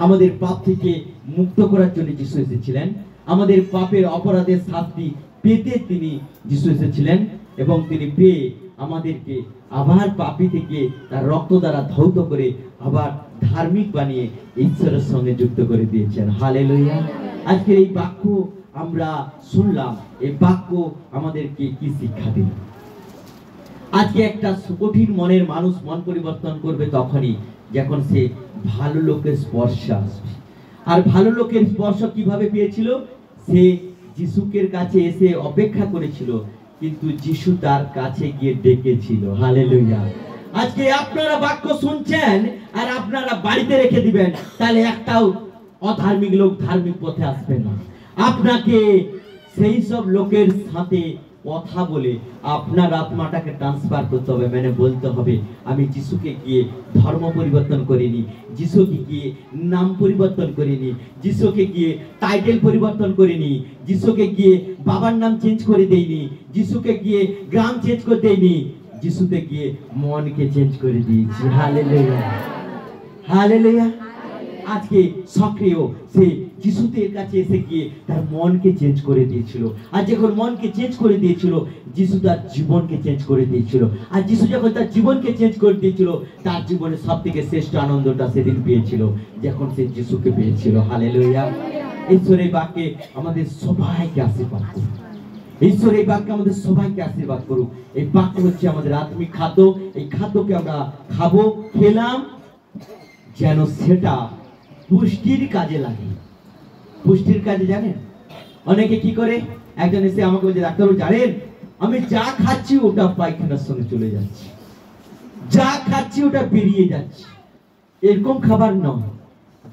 Speaker 1: আমাদের পাপ থেকে মুক্ত করার জন্য যিশু এসেছিলেন, আমাদের পাপের অপরাধের শাস্তি পেতে তিনি যিশু এসেছিলেন, এবং তিনি পেয়ে আমাদেরকে আবার পাপী থেকে তার রক্ত দ্বারা ধৌত করে আবার ধার্মিক বানিয়ে ঈশ্বরের সঙ্গে যুক্ত করে দিয়েছেন। হালেলুয়া। আজকে এই বাক্য আমরা শুনলাম, এই বাক্য আমাদেরকে কি শিক্ষা দিল? আজকে একটা কঠিন মনের মানুষ মন পরিবর্তন করবে তখনই যখন সে ভালো লোকের স্পর্শ আসবে। আর ভালো লোকের স্পর্শ কিভাবে পেয়েছিল? সে যিশুকের কাছে এসে অপেক্ষা করেছিল, কিন্তু যিশু তার কাছে গিয়ে ডেকেছিল। হালেলুয়া। আজকে আপনারা বাক্য শুনছেন আর আপনারা বাড়িতে রেখে দিবেন, তাহলে একটাও অধার্মিক লোক ধার্মিক পথে আসবে না। আপনাকে সেই সব লোকের সাথে কথা বলে আপনার আত্মাটাকে ট্রান্সফার করতে হবে, মানে বলতে হবে আমি যিশুকে গিয়ে ধর্ম পরিবর্তন করিনি, যিশুকে গিয়ে নাম পরিবর্তন করিনি, যিশুকে গিয়ে টাইটেল পরিবর্তন করিনি, যিশুকে গিয়ে বাবার নাম চেঞ্জ করে দেইনি, যিশুকে গিয়ে গ্রাম চেঞ্জ করে দেইনি, যিশুতে গিয়ে মনকে চেঞ্জ করে দিয়েছি। Hallelujah, hallelujah. আজকে সক্রিয় সে যিশুদের কাছে এসে গিয়ে তার মনকে চেঞ্জ করে দিয়েছিল, আর যখন মনকে চেঞ্জ করে দিয়েছিল যিশু তার জীবনকে চেঞ্জ করে দিয়েছিল, আর যিশু যখন তার জীবনকে চেঞ্জ করে দিয়েছিল তার জীবনে সব থেকে শ্রেষ্ঠ আনন্দটা সেদিন পেয়েছিল যখন সে যিশুকে পেয়েছিল। হালেলুয়া। ঈশ্বরের বাক্যে আমাদের সবাইকে আশীর্বাদ করুন, ঈশ্বরের বাক্যে আমাদের সবাইকে আশীর্বাদ করুক। এই বাক্য হচ্ছে আমাদের আত্মিক খাদ্য, এই খাদ্যকে আমরা খাবো, খেলাম যেন সেটা পুষ্টির কাজে লাগে। পুষ্টির কাজে জানেন অনেকে কি করে, একজন এসে আমাকে বলছে ডাক্তারবাবু জানেন আমি যা খাচ্ছি ওটা পায়খানার সঙ্গে চলে যাচ্ছে, যা খাচ্ছি ওটা বেরিয়ে যাচ্ছে। এরকম খাবার নয়,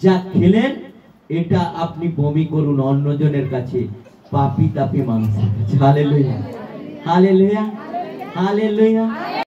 Speaker 1: যা খেলেন এটা আপনি বমি করুন অন্যজনের কাছে, পাপি তাপি মানুষের কাছে। Hallelujah, hallelujah, hallelujah.